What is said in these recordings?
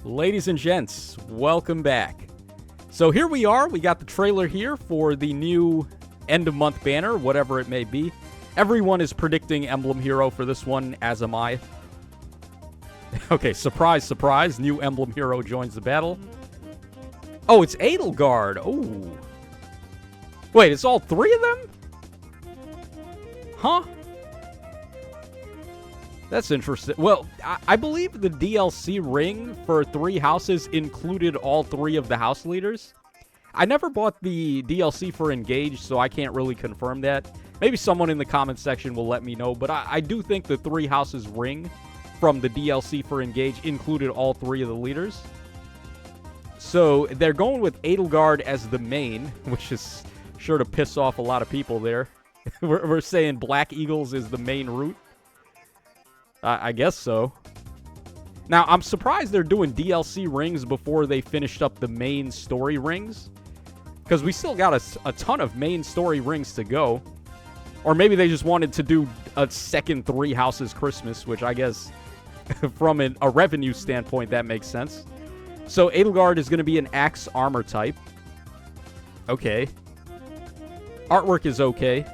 Ladies and gents, welcome back. So here we are. We got the trailer here for the new end-of-month banner, whatever it may be. Everyone is predicting Emblem Hero for this one, as am I. Okay, surprise, surprise. New Emblem Hero joins the battle. Oh, it's Edelgard. Oh. Wait, it's all three of them? Huh? That's interesting. Well, I believe the DLC ring for 3 houses included all 3 of the house leaders. I never bought the DLC for Engage, so I can't really confirm that. Maybe someone in the comment section will let me know, but I do think the 3 houses ring from the DLC for Engage included all 3 of the leaders. So they're going with Edelgard as the main, which is sure to piss off a lot of people there. We're saying Black Eagles is the main route. I guess so. Now, I'm surprised they're doing DLC rings before they finished up the main story rings. Because we still got a ton of main story rings to go. Or maybe they just wanted to do a second 3 houses Christmas, which I guess from a revenue standpoint, that makes sense. So Edelgard is going to be an axe armor type. Okay. Artwork is okay.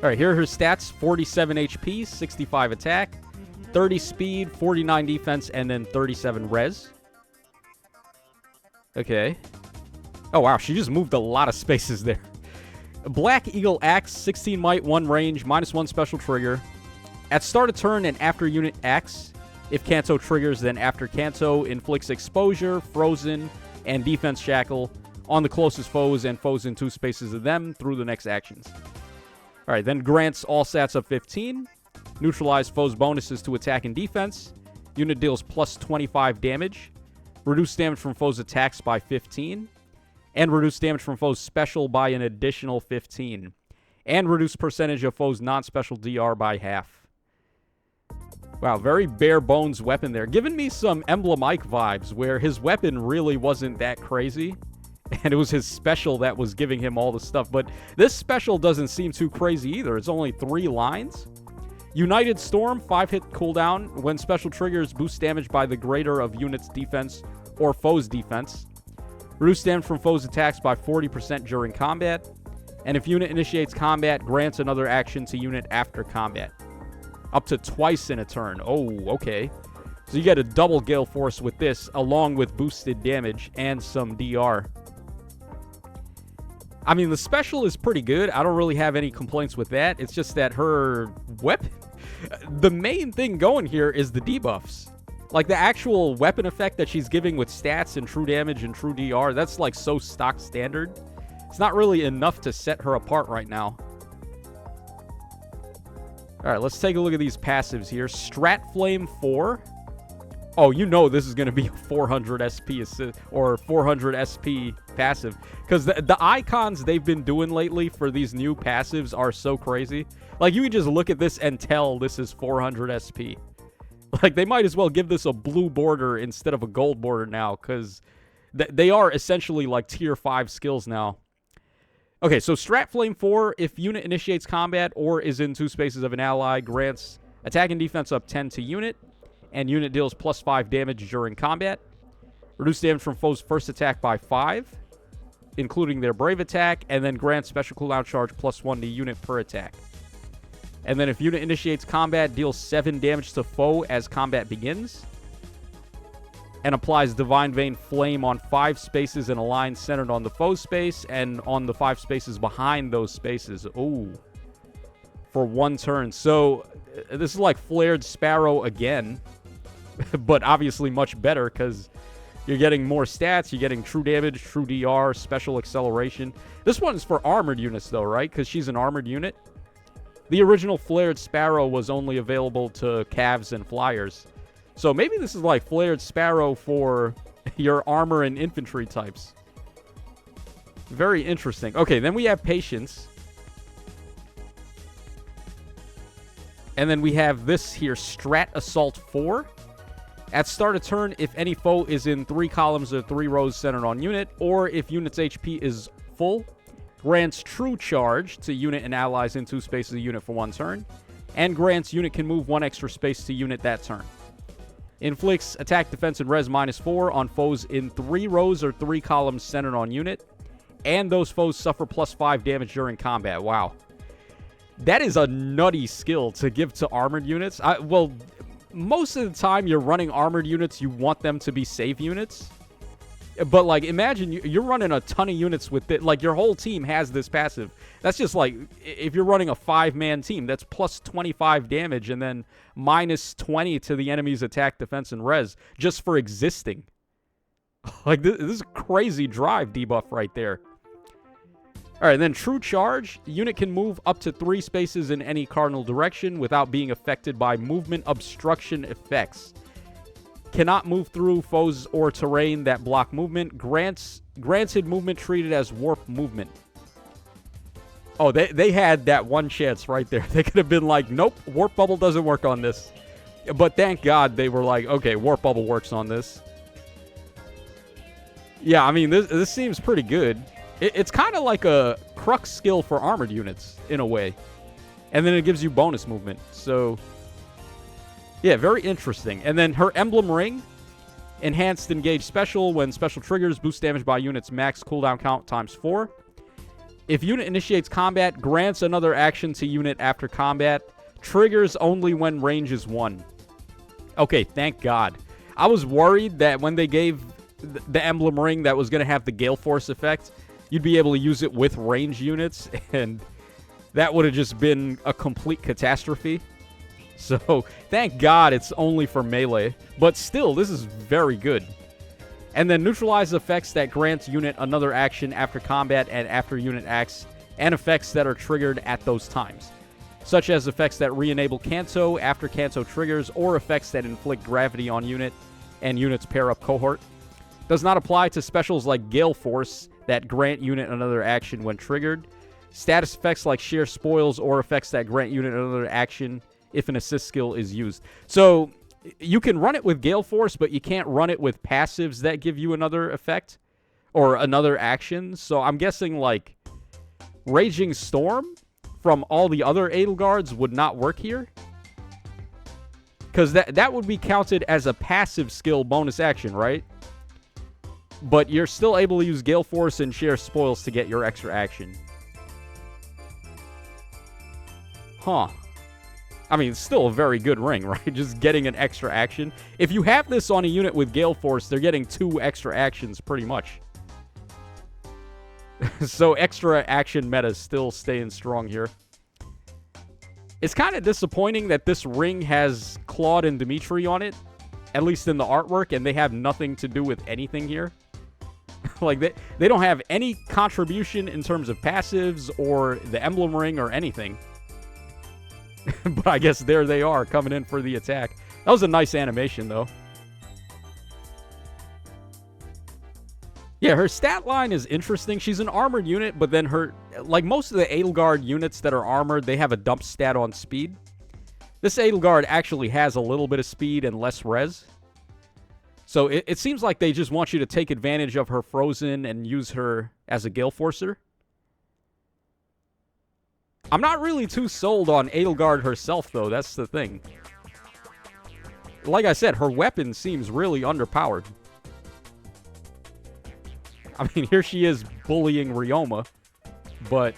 Alright, here are her stats. 47 HP, 65 attack, 30 speed, 49 defense, and then 37 res. Okay. Oh, wow, she just moved a lot of spaces there. Black Eagle Axe, 16 might, 1 range, -1 special trigger. At start of turn and after unit Axe, if Kanto triggers, then after Kanto inflicts exposure, frozen, and defense shackle on the closest foes and foes in 2 spaces of them through the next actions. Alright, then grants all stats of 15. Neutralize foes' bonuses to attack and defense. Unit deals plus 25 damage. Reduce damage from foes' attacks by 15. And reduce damage from foes' special by an additional 15. And reduce percentage of foes' non-special DR by half. Wow, very bare bones weapon there. Giving me some Emblem Ike vibes, where his weapon really wasn't that crazy. And it was his special that was giving him all the stuff. But this special doesn't seem too crazy either. It's only 3 lines. United Storm, 5-hit cooldown. When special triggers, boost damage by the greater of unit's defense or foe's defense. Reduce damage from foe's attacks by 40% during combat. And if unit initiates combat, grants another action to unit after combat. Up to twice in a turn. Oh, okay. So you get a double gale force with this, along with boosted damage and some DR. I mean, the special is pretty good. I don't really have any complaints with that. It's just that her weapon... The main thing going here is the debuffs. Like, the actual weapon effect that she's giving with stats and true damage and true DR, that's, like, so stock standard. It's not really enough to set her apart right now. Alright, let's take a look at these passives here. Strat Flame 4. Oh, you know this is going to be a 400 SP assist, or 400 SP passive. Because the icons they've been doing lately for these new passives are so crazy. Like, you can just look at this and tell this is 400 SP. Like, they might as well give this a blue border instead of a gold border now. Because they are essentially like tier 5 skills now. Okay, so Strat Flame 4, if unit initiates combat or is in 2 spaces of an ally, grants attack and defense up 10 to unit. And unit deals plus 5 damage during combat. Reduce damage from foes' first attack by 5, including their brave attack. And then grant special cooldown charge plus 1 to unit per attack. And then if unit initiates combat, deals 7 damage to foe as combat begins. And applies Divine Vein Flame on 5 spaces in a line centered on the foe space. And on the 5 spaces behind those spaces. Ooh. For 1 turn. So, this is like Flared Sparrow again. But obviously much better because you're getting more stats. You're getting true damage, true DR, special acceleration. This one is for armored units though, right? Because she's an armored unit. The original Flared Sparrow was only available to Cavs and Flyers. So maybe this is like Flared Sparrow for your armor and infantry types. Very interesting. Okay, then we have Patience. And then we have this here, Strat Assault 4. At start of turn, if any foe is in 3 columns or 3 rows centered on unit, or if unit's HP is full, grants True Charge to unit and allies in 2 spaces of unit for 1 turn, and grants unit can move 1 extra space to unit that turn. Inflicts attack, defense, and res -4 on foes in 3 rows or 3 columns centered on unit. And those foes suffer +5 damage during combat. Wow. That is a nutty skill to give to armored units. Well, most of the time you're running armored units, you want them to be safe units. But, like, imagine you're running a ton of units with it. Like, your whole team has this passive. That's just, like, if you're running a 5-man team, that's +25 damage and then -20 to the enemy's attack, defense, and res just for existing. Like, this is a crazy drive debuff right there. All right, then True Charge. Unit can move up to 3 spaces in any cardinal direction without being affected by movement obstruction effects. Cannot move through foes or terrain that block movement. Granted movement treated as warp movement. Oh, they had that one chance right there. They could have been like, nope, warp bubble doesn't work on this. But thank God they were like, okay, warp bubble works on this. Yeah, I mean, this seems pretty good. It's kind of like a crux skill for armored units, in a way. And then it gives you bonus movement. So, yeah, very interesting. And then her Emblem Ring. Enhanced Engage Special. When special triggers, boost damage by unit's max cooldown count ×4. If unit initiates combat, grants another action to unit after combat. Triggers only when range is 1. Okay, thank God. I was worried that when they gave the Emblem Ring that was going to have the Gale Force effect, you'd be able to use it with range units, and that would have just been a complete catastrophe. So, thank God it's only for melee. But still, this is very good. And then neutralize effects that grants unit another action after combat and after unit acts, and effects that are triggered at those times, such as effects that re-enable Kanto after Kanto triggers, or effects that inflict gravity on unit and units pair up cohort. Does not apply to specials like Gale Force that grant unit another action when triggered. Status effects like Sheer Spoils, or effects that grant unit another action if an assist skill is used. So, you can run it with Gale Force, but you can't run it with passives that give you another effect or another action. So, I'm guessing, like, Raging Storm from all the other Edelgards would not work here. Because that would be counted as a passive skill bonus action, right? But you're still able to use Gale Force and Share Spoils to get your extra action. Huh. I mean, it's still a very good ring, right? Just getting an extra action. If you have this on a unit with Gale Force, they're getting 2 extra actions pretty much. So extra action meta is still staying strong here. It's kind of disappointing that this ring has Claude and Dimitri on it, at least in the artwork, and they have nothing to do with anything here. Like, they don't have any contribution in terms of passives or the Emblem Ring or anything. But I guess there they are, coming in for the attack. That was a nice animation, though. Yeah, her stat line is interesting. She's an armored unit, but then her... Like, most of the Edelgard units that are armored, they have a dump stat on speed. This Edelgard actually has a little bit of speed and less res. So it seems like they just want you to take advantage of her frozen and use her as a Gale Forcer. I'm not really too sold on Edelgard herself, though. That's the thing. Like I said, her weapon seems really underpowered. I mean, here she is bullying Ryoma. But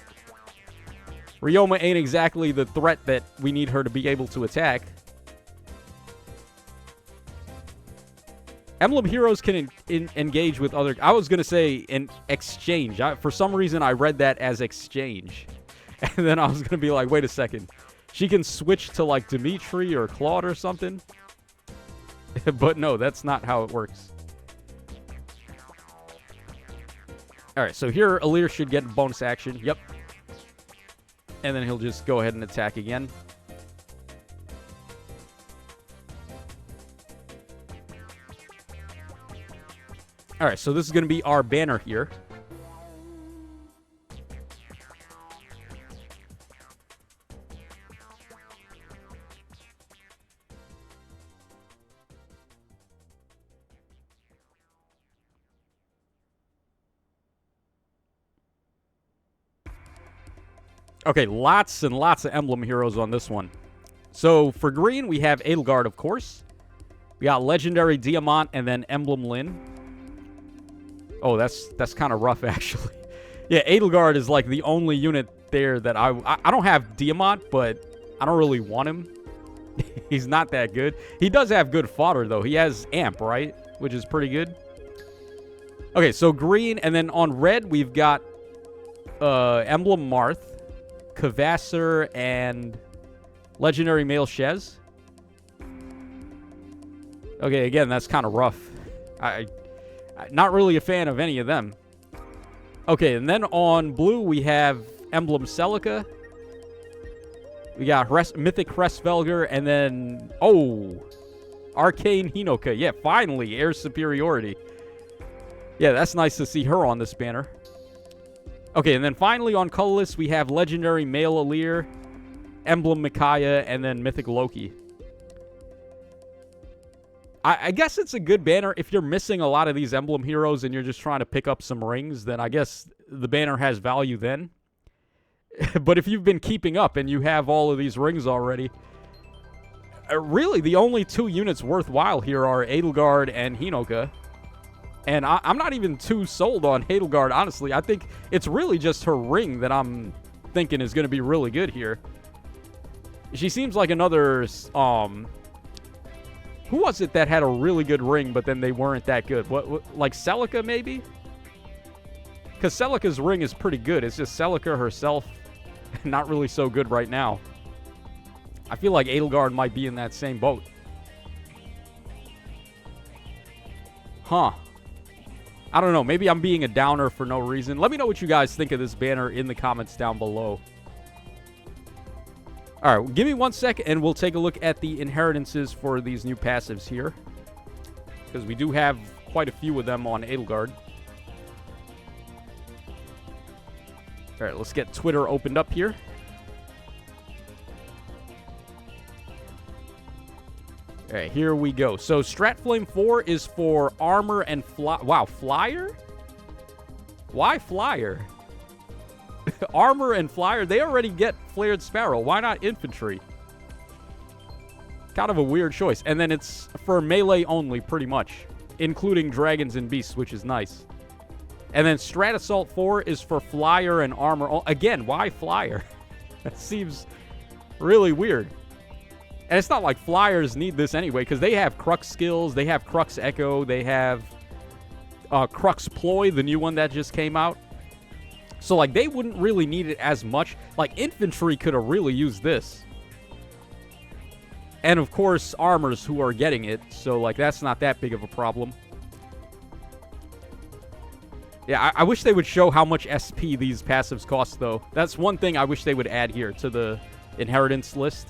Ryoma ain't exactly the threat that we need her to be able to attack. Emblem heroes can engage with other... I was going to say in exchange. For some reason, I read that as exchange. And then I was going to be like, wait a second. She can switch to, like, Dimitri or Claude or something? But no, that's not how it works. Alright, so here, Alir should get bonus action. Yep. And then he'll just go ahead and attack again. Alright, so this is going to be our banner here. Okay, lots and lots of emblem heroes on this one. So, for green, we have Edelgard, of course. We got Legendary Diamant and then Emblem Lin. Oh, that's kind of rough, actually. Yeah, Edelgard is like the only unit there that I don't have Diamant, but I don't really want him. He's not that good. He does have good fodder, though. He has Amp, right? Which is pretty good. Okay, so green, and then on red, we've got Emblem Marth, Kvassar, and Legendary Male Shez. Okay, again, that's kind of rough. I'm not really a fan of any of them. Okay, and then on blue, we have Emblem Celica. We got Mythic Hresvelger, and then, Arcane Hinoka. Yeah, finally, Air Superiority. Yeah, that's nice to see her on this banner. Okay, and then finally on colorless, we have Legendary Male Alir, Emblem Micaiah, and then Mythic Loki. I guess it's a good banner. If you're missing a lot of these emblem heroes and you're just trying to pick up some rings, then I guess the banner has value then. But if you've been keeping up and you have all of these rings already, really the only two units worthwhile here are Edelgard and Hinoka. And I'm not even too sold on Edelgard, honestly. I think it's really just her ring that I'm thinking is going to be really good here. She seems like another... who was it that had a really good ring, but then they weren't that good? What like Celica, maybe? Because Celica's ring is pretty good. It's just Celica herself not really so good right now. I feel like Edelgard might be in that same boat. Huh. I don't know. Maybe I'm being a downer for no reason. Let me know what you guys think of this banner in the comments down below. All right, give me 1 second, and we'll take a look at the inheritances for these new passives here. Because we do have quite a few of them on Edelgard. All right, let's get Twitter opened up here. All right, here we go. So Stratflame 4 is for armor and wow, flyer? Why flyer? Armor and flyer, they already get Flared Sparrow. Why not infantry? Kind of a weird choice. And then it's for melee only, pretty much. Including dragons and beasts, which is nice. And then Strat Assault 4 is for flyer and armor. Again, why flyer? That seems really weird. And it's not like flyers need this anyway, because they have Crux skills, they have Crux Echo, they have Crux Ploy, the new one that just came out. So, like, they wouldn't really need it as much. Like, infantry could have really used this. And, of course, armors who are getting it. So, like, that's not that big of a problem. Yeah, I wish they would show how much SP these passives cost, though. That's one thing I wish they would add here to the inheritance list.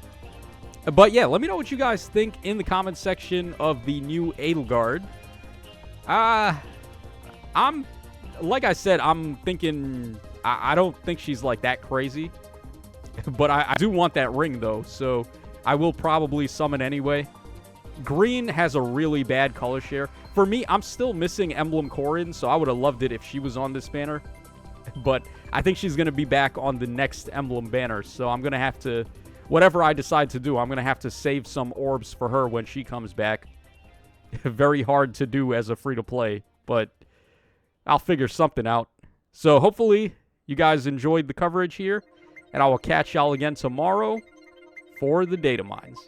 But, yeah, let me know what you guys think in the comments section of the new Edelgard. Like I said, I'm thinking... I don't think she's, like, that crazy. But I do want that ring, though. So I will probably summon anyway. Green has a really bad color share. For me, I'm still missing Emblem Corrin, so I would have loved it if she was on this banner. But I think she's going to be back on the next Emblem banner. So I'm going to have to... Whatever I decide to do, I'm going to have to save some orbs for her when she comes back. Very hard to do as a free-to-play. But I'll figure something out. So hopefully you guys enjoyed the coverage here, and I will catch y'all again tomorrow for the data mines.